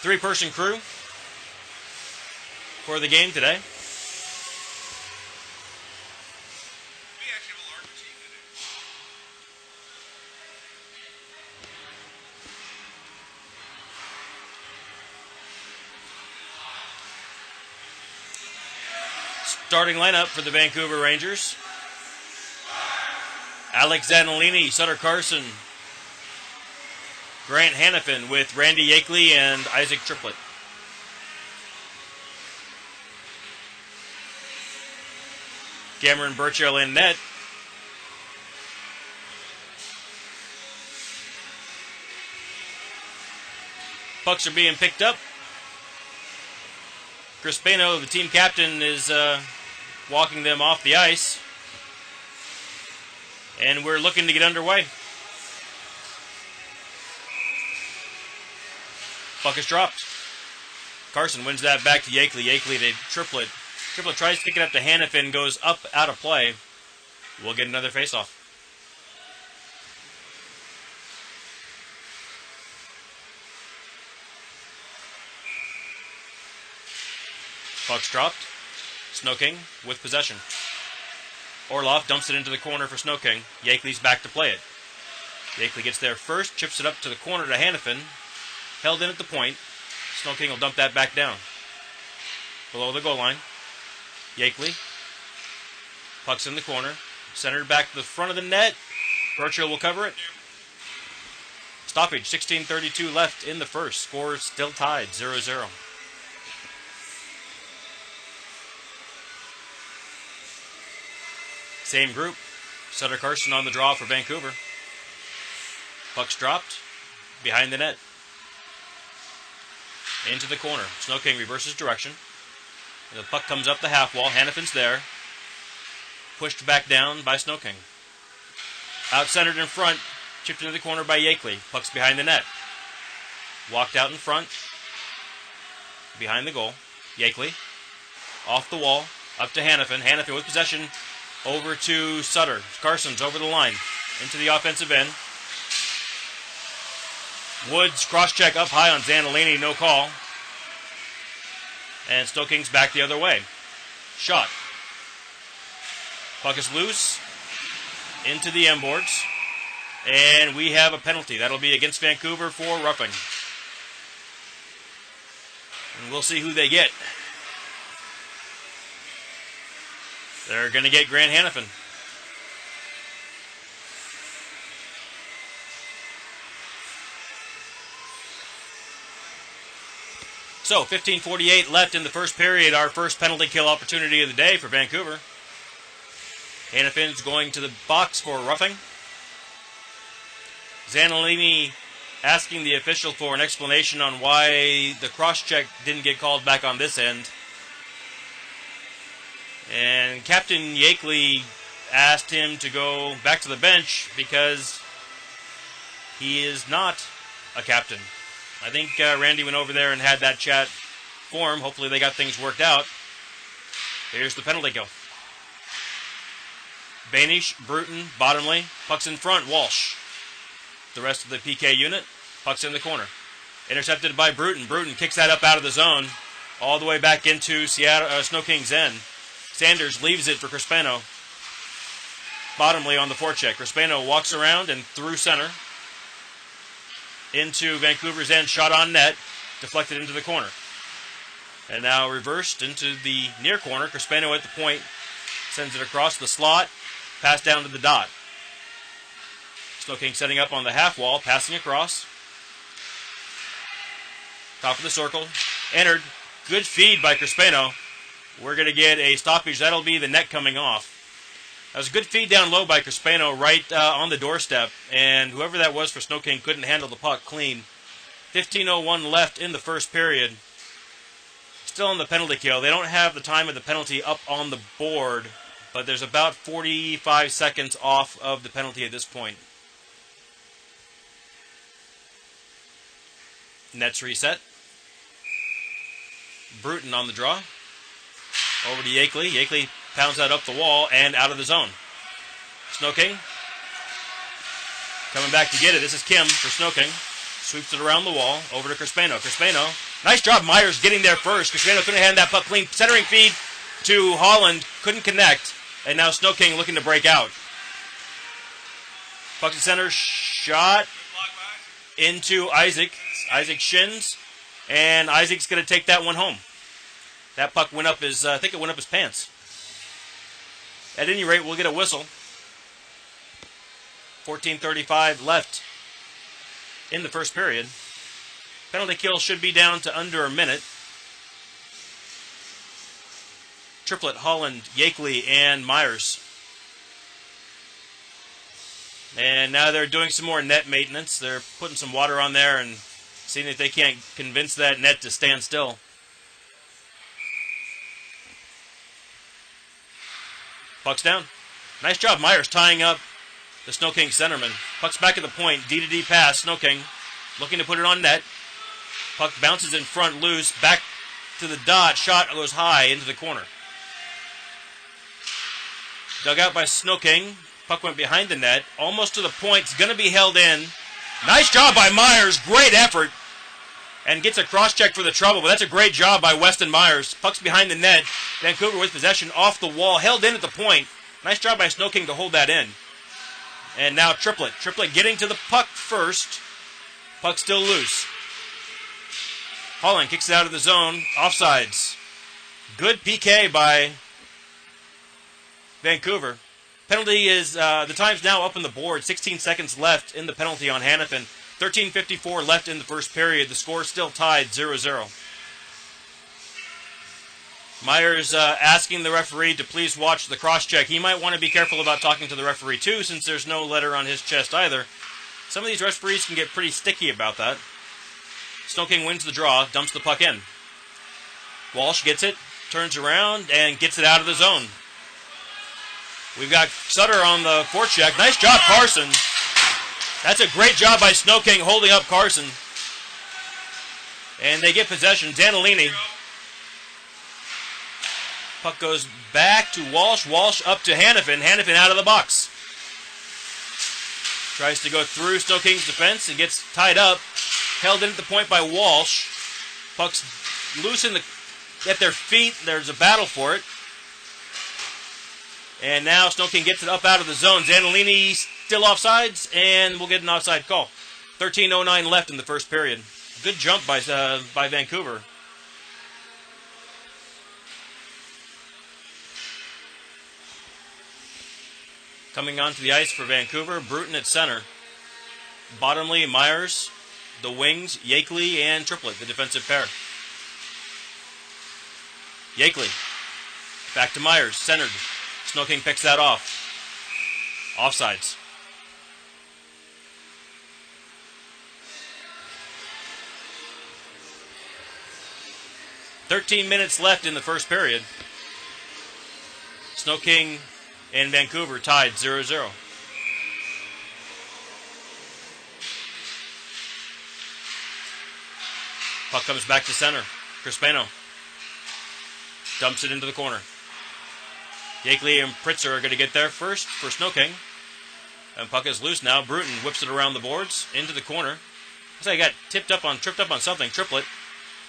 Three-person crew for the game today. Starting lineup for the Vancouver Rangers. Alex Zanolini, Sutter Carson, Grant Hannafin with Randy Yakeley and Isaac Triplett. Cameron Burchell in net. Pucks are being picked up. Chris Pano, the team captain, is walking them off the ice. And we're looking to get underway. Puck is dropped. Carson wins that back to Yakeley. Yakeley to Triplett. Triplett tries to pick it up to Hannafin, goes up out of play. We'll get another faceoff. Puck's dropped. SnoKing with possession. Orloff dumps it into the corner for SnoKing. Yakeley's back to play it. Yakeley gets there first, chips it up to the corner to Hannafin. Held in at the point. SnoKing will dump that back down. Below the goal line. Yakeley. Puck's in the corner. Centered back to the front of the net. Burchell will cover it. Stoppage, 16:32 left in the first. Score still tied, 0-0. Same group. Sutter Carson on the draw for Vancouver. Puck's dropped. Behind the net. Into the corner. SnoKing reverses direction. And the puck comes up the half wall. Hannafin's there. Pushed back down by SnoKing. Out-centered in front. Chipped into the corner by Yakeley. Puck's behind the net. Walked out in front. Behind the goal. Yakeley. Off the wall. Up to Hannafin. Hannafin with possession. Over to Sutter. Carson's over the line. Into the offensive end. Woods cross-check up high on Zanolini. No call. And SnoKing's back the other way. Shot. Puck is loose. Into the M boards. And we have a penalty. That'll be against Vancouver for roughing. And we'll see who they get. They're going to get Grant Hannafin. So, 15:48 left in the first period. Our first penalty kill opportunity of the day for Vancouver. Hannafin's going to the box for roughing. Zanolini asking the official for an explanation on why the cross-check didn't get called back on this end. And Captain Yakeley asked him to go back to the bench because he is not a captain. I think Randy went over there and had that chat for him. Hopefully they got things worked out. Here's the penalty kill. Banish, Bruton, Bottomley. Puck's in front, Walsh. The rest of the PK unit. Puck's in the corner. Intercepted by Bruton. Bruton kicks that up out of the zone. All the way back into SnoKing's end. Sanders leaves it for Crispano. Bottomley on the forecheck. Crispano walks around and through center. Into Vancouver's end, shot on net. Deflected into the corner. And now reversed into the near corner. Crispano at the point. Sends it across the slot. Pass down to the dot. SnoKing setting up on the half wall. Passing across. Top of the circle. Entered. Good feed by Crispano. We're going to get a stoppage. That'll be the net coming off. That was a good feed down low by Crispano right on the doorstep. And whoever that was for SnoKing couldn't handle the puck clean. 15:01 left in the first period. Still on the penalty kill. They don't have the time of the penalty up on the board. But there's about 45 seconds off of the penalty at this point. Nets reset. Bruton on the draw. Over to Yakeley. Yakeley pounds that up the wall and out of the zone. SnoKing coming back to get it. This is Kim for SnoKing. sweeps it around the wall, over to Crispano. Crispano, nice job Myers getting there first. Crispano couldn't hand that puck clean. Centering feed to Holland, couldn't connect. And now SnoKing looking to break out. Puck to center, shot into Isaac. Isaac shins, and Isaac's going to take that one home. That puck went up his, I think it went up his pants. At any rate, we'll get a whistle. 14:35 left in the first period. Penalty kill should be down to under a minute. Triplet, Holland, Yakeley, and Myers. And now they're doing some more net maintenance. They're putting some water on there and seeing if they can't convince that net to stand still. Puck's down. Nice job, Myers, tying up the SnoKing centerman. Puck's back at the point. D-to-D pass. SnoKing looking to put it on net. Puck bounces in front, loose. Back to the dot. Shot goes high into the corner. Dug out by SnoKing. Puck went behind the net. Almost to the point. It's going to be held in. Nice job by Myers. Great effort. And gets a cross-check for the trouble. But that's a great job by Weston Myers. Puck's behind the net. Vancouver with possession off the wall. Held in at the point. Nice job by SnoKing to hold that in. And now Triplet. Triplet getting to the puck first. Puck still loose. Holland kicks it out of the zone. Offsides. Good PK by Vancouver. Penalty is, the time's now up on the board. 16 seconds left in the penalty on Hannafin. 13:54 left in the first period. The score still tied 0-0. Myers asking the referee to please watch the cross-check. He might want to be careful about talking to the referee too, since there's no letter on his chest either. Some of these referees can get pretty sticky about that. SnoKing wins the draw, dumps the puck in. Walsh gets it, turns around, and gets it out of the zone. We've got Sutter on the forecheck. Nice job, Carson. That's a great job by SnoKing holding up Carson. And they get possession. Danilini. Puck goes back to Walsh. Walsh up to Hannafin. Hannafin out of the box. Tries to go through SnoKing's defense and gets tied up. Held in at the point by Walsh. Puck's loose at their feet. There's a battle for it. And now SnoKing gets it up out of the zone. Zanolini still offsides, and we'll get an offside call. 13:09 left in the first period. Good jump by Vancouver. Coming onto the ice for Vancouver, Bruton at center. Bottomley, Myers, the wings, Yakeley, and Triplet, the defensive pair. Yakeley, back to Myers, centered. SnoKing picks that off. Offsides. "13 minutes left in the first period. SnoKing and Vancouver tied 0-0. Puck comes back to center. Crispano dumps it into the corner. Yakeley and Pritzer are going to get there first for SnoKing. And puck is loose now. Bruton whips it around the boards into the corner. Looks like he got tripped up on something. Triplet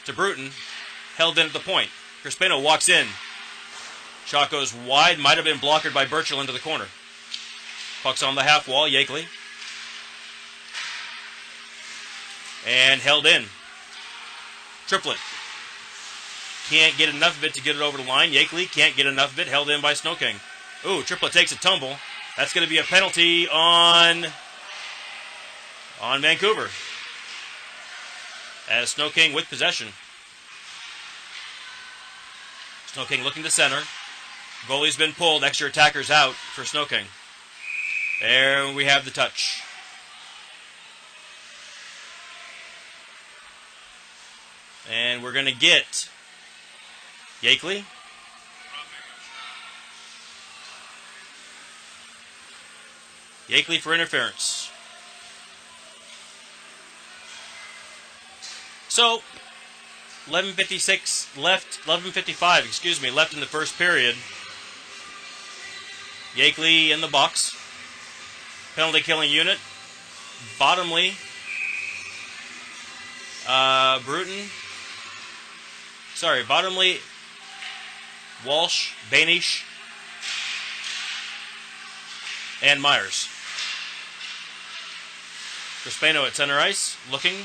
to Bruton. Held in at the point. Crispano walks in. Shot goes wide. Might have been blocked by Burchell into the corner. Puck's on the half wall. Yakeley. And held in. Triplet. Can't get enough of it to get it over the line. Yakeley can't get enough of it. Held in by SnoKing. Ooh, Triplet takes a tumble. That's going to be a penalty on Vancouver. As SnoKing with possession. SnoKing looking to center. Goalie's been pulled. Extra attackers out for SnoKing. There we have the touch. And we're going to get Yakeley. Yakeley for interference. So, 11:55 left in the first period. Yakeley in the box. Penalty killing unit. Bottomley Bottomley, Walsh, Bainish, and Myers. Crispano at center ice, looking.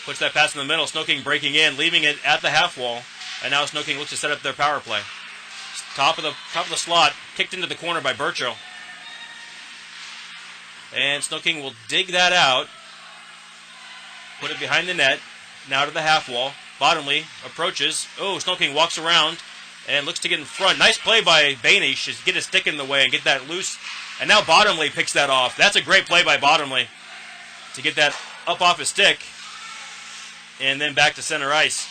Puts that pass in the middle. SnoKing breaking in, leaving it at the half wall. And now SnoKing looks to set up their power play. Top of the slot, kicked into the corner by Burchill. And SnoKing will dig that out. Put it behind the net. Now to the half wall. Bottomley approaches. Oh, SnoKing walks around and looks to get in front. Nice play by Bainish to get his stick in the way and get that loose. And now Bottomley picks that off. That's a great play by Bottomley to get that up off his stick. And then back to center ice.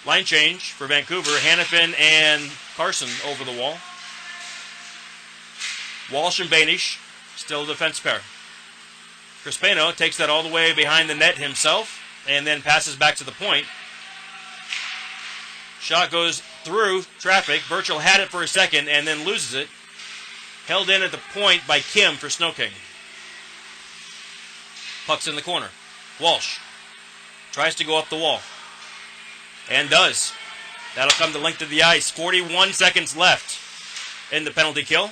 Line change for Vancouver. Hannafin and Carson over the wall. Walsh and Bainish, still a defense pair. Crispano takes that all the way behind the net himself and then passes back to the point. Shot goes through traffic. Burchill had it for a second and then loses it. Held in at the point by Kim for SnoKing. Puck's in the corner. Walsh tries to go up the wall. And does. That'll come to length of the ice. 41 seconds left in the penalty kill.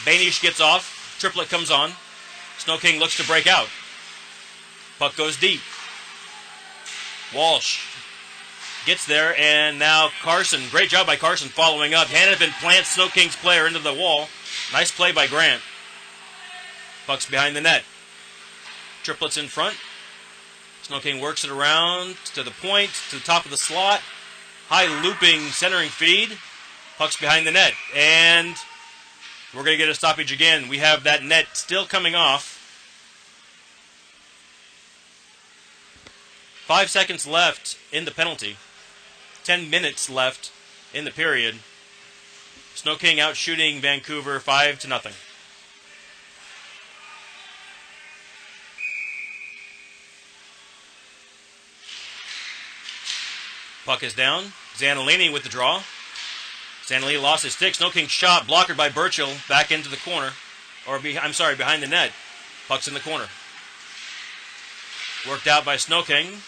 Bainish gets off. Triplet comes on. SnoKing looks to break out. Puck goes deep. Walsh gets there, and now Carson. Great job by Carson following up. Hannafin plants SnoKing's player into the wall. Nice play by Grant. Puck's behind the net. Triplets in front. SnoKing works it around to the point, to the top of the slot. High looping centering feed. Puck's behind the net. And we're going to get a stoppage again. We have that net still coming off. 5 seconds left in the penalty. 10 minutes left in the period. SnoKing out shooting Vancouver 5-0. Puck is down. Zanolini with the draw. Zanolini lost his stick. SnoKing shot blocked by Burchill back into the corner. Behind the net. Puck's in the corner. Worked out by SnoKing.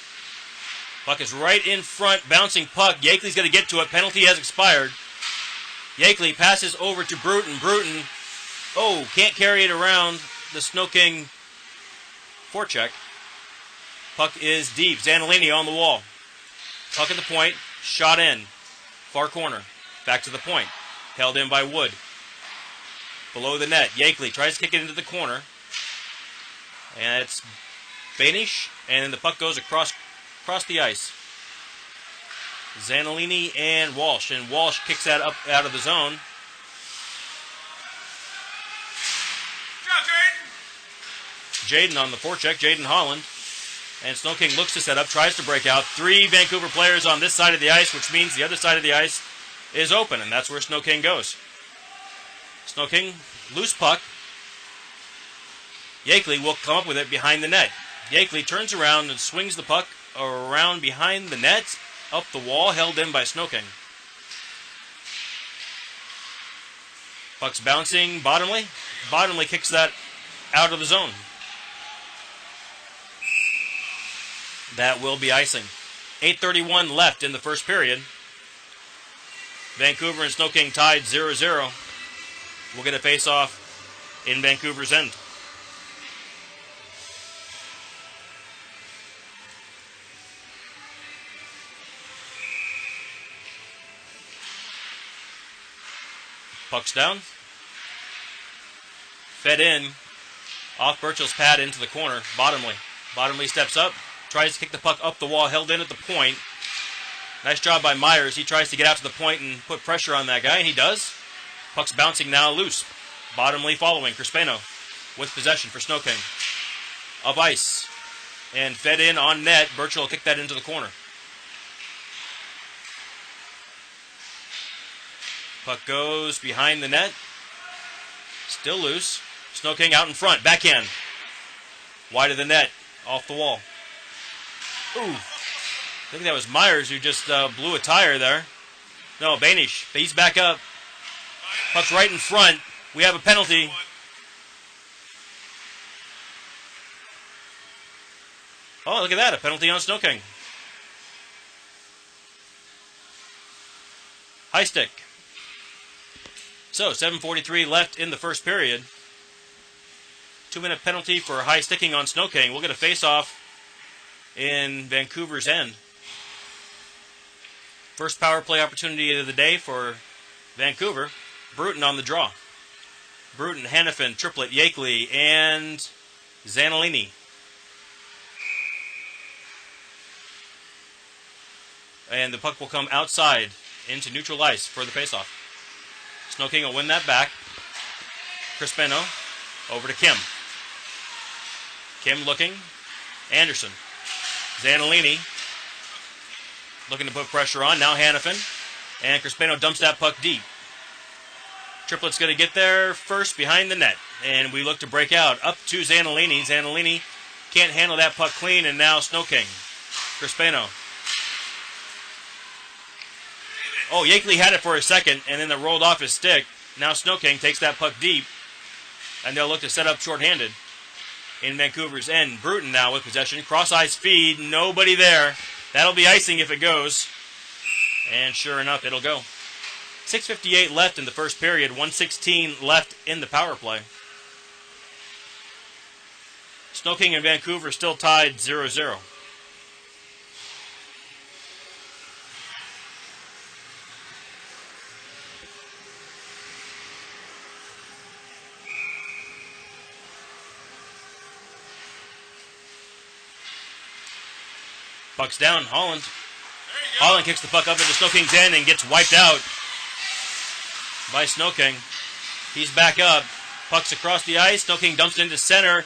Puck is right in front. Bouncing puck. Yakeley's going to get to it. Penalty has expired. Yakeley passes over to Bruton. Bruton, can't carry it around the SnoKing forecheck. Puck is deep. Zanolini on the wall. Puck at the point. Shot in. Far corner. Back to the point. Held in by Wood. Below the net. Yakeley tries to kick it into the corner. And it's Bainish. And then the puck goes across the ice. Zanolini and Walsh. And Walsh kicks that up out of the zone. Jaden on the forecheck. Jaden Holland. And SnoKing looks to set up, tries to break out. 3 Vancouver players on this side of the ice, which means the other side of the ice is open, and that's where SnoKing goes. SnoKing, loose puck. Yakeley will come up with it behind the net. Yakeley turns around and swings the puck around behind the net, up the wall, held in by SnoKing. Puck's bouncing. Bottomley. Bottomley kicks that out of the zone. That will be icing. 8:31 left in the first period. Vancouver and SnoKing tied 0-0. We'll get a face-off in Vancouver's end. Puck's down. Fed in. Off Burchill's pad into the corner. Bottomley. Bottomley steps up. Tries to kick the puck up the wall. Held in at the point. Nice job by Myers. He tries to get out to the point and put pressure on that guy, and he does. Puck's bouncing now loose. Bottomley following. Crispano with possession for SnoKing. Up ice. And fed in on net. Burchill will kick that into the corner. Puck goes behind the net. Still loose. SnoKing out in front. Backhand. Wide of the net. Off the wall. Ooh. I think that was Myers who just blew a tire there. No, Bainish. He's back up. Puck's right in front. We have a penalty. Oh, look at that. A penalty on SnoKing. High stick. So, 7:43 left in the first period. 2-minute penalty for high sticking on SnoKing. We'll get a face-off in Vancouver's end. First power play opportunity of the day for Vancouver. Bruton on the draw. Bruton, Hannafin, Triplet, Yakeley, and Zanolini. And the puck will come outside into neutral ice for the faceoff. SnoKing will win that back. Crispino over to Kim. Kim looking. Anderson. Zanolini looking to put pressure on. Now Hannafin. And Crispino dumps that puck deep. Triplet's going to get there first behind the net. And we look to break out. Up to Zanolini. Zanolini can't handle that puck clean. And now SnoKing. Crispino. Oh, Yakeley had it for a second, and then it rolled off his stick. Now SnoKing takes that puck deep, and they'll look to set up shorthanded in Vancouver's end. Bruton now with possession. Cross-ice feed. Nobody there. That'll be icing if it goes. And sure enough, it'll go. 6:58 left in the first period. 1:16 left in the power play. SnoKing and Vancouver still tied 0-0. Puck's down. Holland. Holland kicks the puck up into SnoKing's end and gets wiped out by SnoKing. He's back up. Puck's across the ice. SnoKing dumps it into center.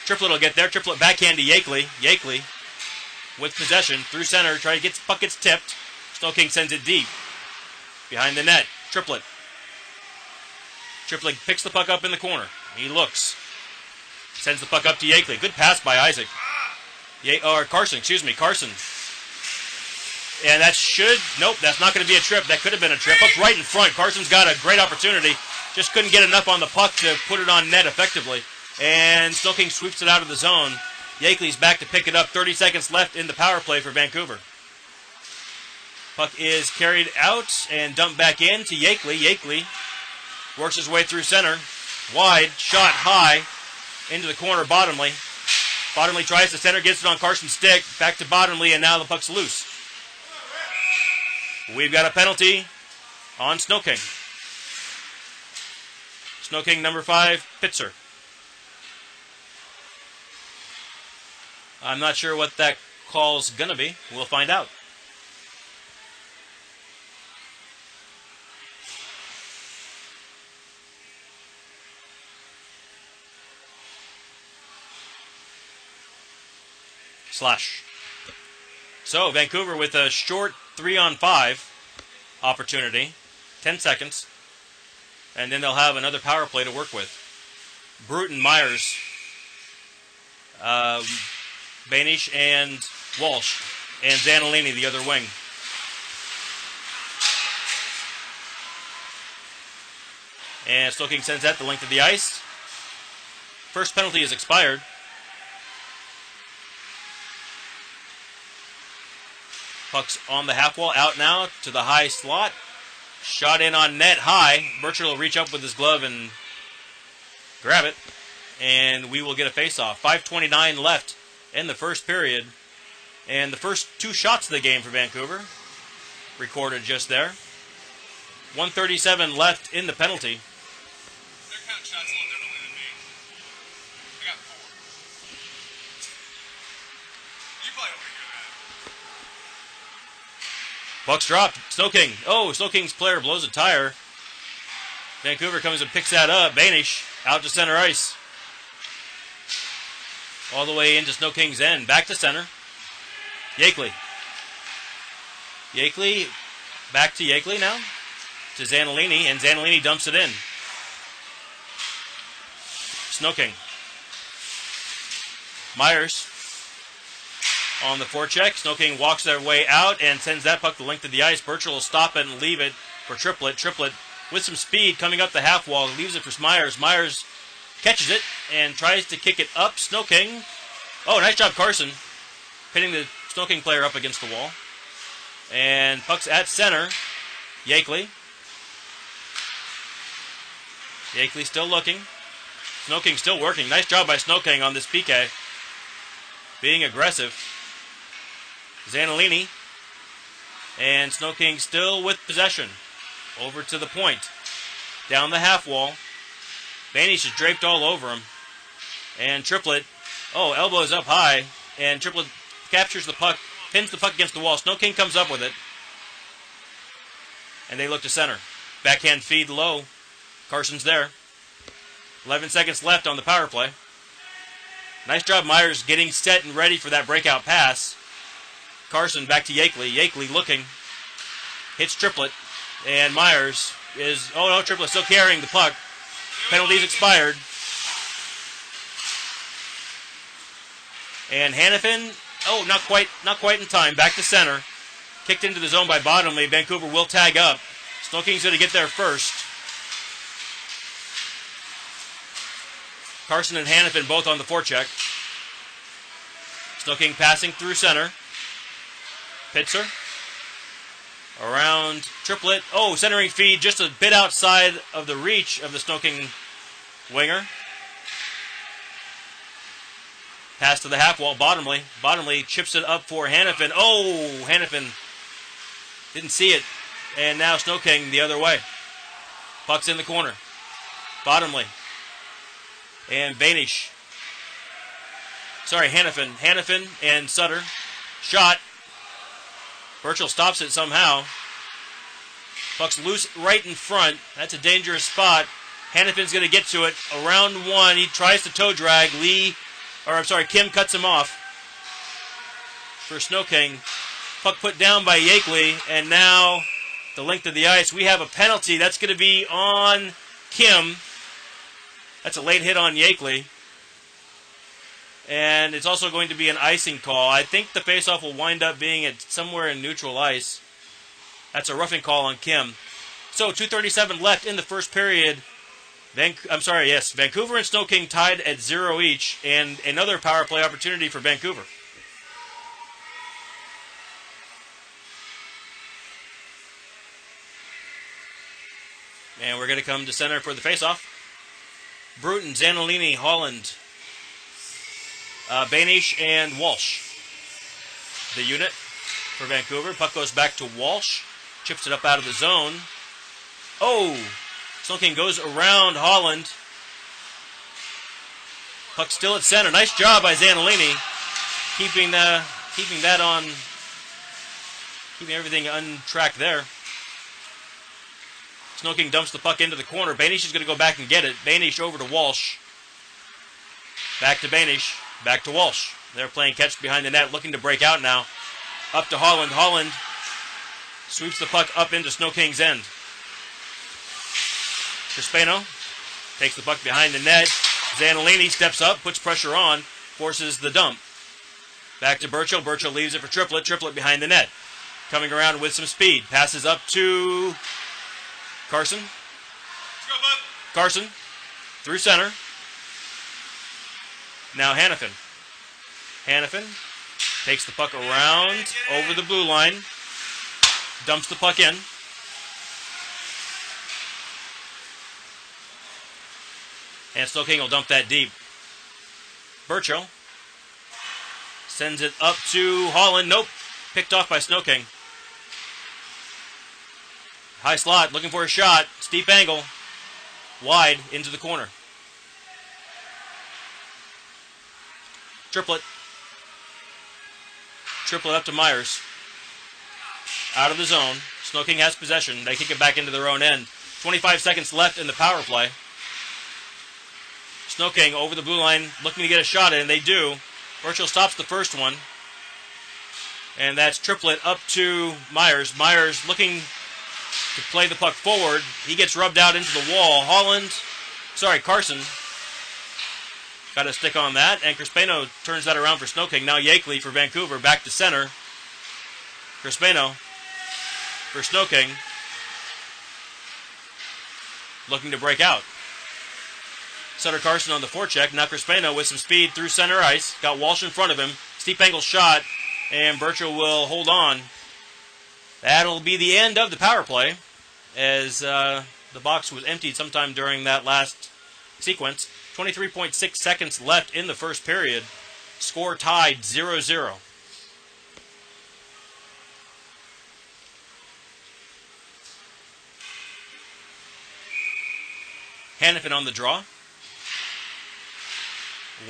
Triplet will get there. Triplet backhand to Yakeley. Yakeley with possession through center. Puck gets tipped. SnoKing sends it deep. Behind the net. Triplet. Triplet picks the puck up in the corner. He looks. Sends the puck up to Yakeley. Good pass by Isaac. Carson. Carson. And that nope, that's not going to be a trip. That could have been a trip. Puck's right in front. Carson's got a great opportunity. Just couldn't get enough on the puck to put it on net effectively. And SnoKing sweeps it out of the zone. Yakeley's back to pick it up. 30 seconds left in the power play for Vancouver. Puck is carried out and dumped back in to Yakeley. Yakeley works his way through center. Wide, shot high into the corner, Bottomley. Bottomley tries to center, gets it on Carson's stick. Back to Bottomley, and now the puck's loose. We've got a penalty on SnoKing. SnoKing number 5, Pitzer. I'm not sure what that call's going to be. We'll find out. Slash. So, Vancouver with a short 3-on-5 opportunity. 10 seconds. And then they'll have another power play to work with. Bruton, Myers, Banish, and Walsh. And Zanolini, the other wing. And SnoKing sends that the length of the ice. First penalty is expired. Puck's on the half wall, out now to the high slot. Shot in on net high. Birchall will reach up with his glove and grab it. And we will get a face-off. 5:29 left in the first period. And the first 2 shots of the game for Vancouver. Recorded just there. 1:37 left in the penalty. They're counting shots a little differently than me. I got 4. You probably don't hear that. Puck's dropped. SnoKing. Oh, SnoKing's player blows a tire. Vancouver comes and picks that up. Banish out to center ice. All the way into SnoKing's end. Back to center. Yakeley. Yakeley. Back to Yakeley now. To Zanolini. And Zanolini dumps it in. SnoKing. Myers. On the forecheck. SnoKing walks their way out and sends that puck the length of the ice. Birchall will stop it and leave it for Triplet. Triplet with some speed coming up the half wall. Leaves it for Myers. Myers catches it and tries to kick it up. SnoKing. Oh, nice job, Carson. hitting the SnoKing player up against the wall. And puck's at center. Yakely. Yakely still looking. SnoKing still working. Nice job by SnoKing on this PK. Being aggressive. Zanolini. And SnoKing still with possession. Over to the point. Down the half wall. Banish is draped all over him. And Triplet, elbows up high. And Triplet captures the puck, pins the puck against the wall. SnoKing comes up with it. And they look to center. Backhand feed low. Carson's there. 11 seconds left on the power play. Nice job, Myers, getting set and ready for that breakout pass. Carson back to Yakely. Yakely looking. Hits Triplet. And Myers is... Oh, no, Triplet still carrying the puck. Penalties expired. And Hannafin... Oh, not quite in time. Back to center. Kicked into the zone by Bottomley. Vancouver will tag up. SnoKing's going to get there first. Carson and Hannafin both on the forecheck. SnoKing passing through center. Pitzer. Around Triplet. Oh, centering feed just a bit outside of the reach of the SnoKing winger. Pass to the half wall. Bottomley. Bottomley chips it up for Hannafin. Oh, Hannafin didn't see it. And now SnoKing the other way. Puck's in the corner. Bottomley. And Banish. Sorry, Hannafin. Hannafin and Sutter. Shot. Burchell stops it somehow. Puck's loose right in front. That's a dangerous spot. Hannafin's going to get to it. Around one. He tries to toe drag. Kim cuts him off. For SnoKing. Puck put down by Yakely. And now the length of the ice. We have a penalty. That's going to be on Kim. That's a late hit on Yakely. And it's also going to be an icing call. I think the faceoff will wind up being at somewhere in neutral ice. That's a roughing call on Kim. So 2:37 left in the first period. Vancouver and SnoKing tied at 0 each, and another power play opportunity for Vancouver. And we're going to come to center for the faceoff. Bruton, Zanolini, Holland, Banish, and Walsh. The unit for Vancouver. Puck goes back to Walsh. Chips it up out of the zone. Oh! SnoKing goes around Holland. Puck still at center. Nice job by Zanolini. Keeping everything on track there. SnoKing dumps the puck into the corner. Banish is going to go back and get it. Banish over to Walsh. Back to Banish. Back to Walsh. They're playing catch behind the net, looking to break out now. Up to Holland. Holland sweeps the puck up into SnoKing's end. Crispano takes the puck behind the net. Zanolini steps up, puts pressure on, forces the dump. Back to Burchell. Burchell leaves it for Triplet. Triplet behind the net. Coming around with some speed. Passes up to Carson. Let's go, bud. Carson through center. Now Hannafin. Hannafin takes the puck around over the blue line. Dumps the puck in. And SnoKing will dump that deep. Burchell sends it up to Holland. Nope. Picked off by SnoKing. High slot, looking for a shot. Steep angle. Wide into the corner. Triplet. Triplet up to Myers. Out of the zone. SnoKing has possession. They kick it back into their own end. 25 seconds left in the power play. SnoKing over the blue line, looking to get a shot in. They do. Burchell stops the first one. And that's Triplet up to Myers. Myers looking to play the puck forward. He gets rubbed out into the wall. Carson got a stick on that. And Crispano turns that around for SnoKing. Now Yakely for Vancouver. Back to center. Crispano for SnoKing. Looking to break out. Sutter Carson on the forecheck. Now Crispano with some speed through center ice. Got Walsh in front of him. Steep angle shot. and Birchall will hold on. That'll be the end of the power play, as the box was emptied sometime during that last sequence. 23.6 seconds left in the first period. Score tied 0-0. Hannafin on the draw.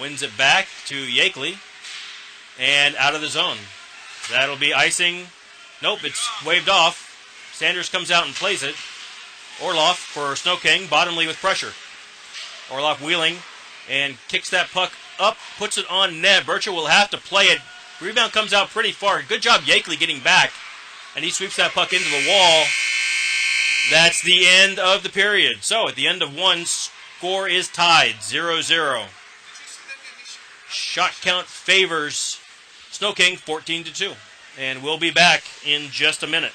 Wins it back to Yakeley. And out of the zone. That'll be icing. Nope, it's waved off. Sanders comes out and plays it. Orloff for SnoKing. Bottomley with pressure. Orloff wheeling and kicks that puck up. Puts it on net. Birchall will have to play it. Rebound comes out pretty far. Good job Yakeley getting back. And he sweeps that puck into the wall. That's the end of the period. So, at the end of one, score is tied, 0-0. Shot count favors SnoKing 14-2. And we'll be back in just a minute.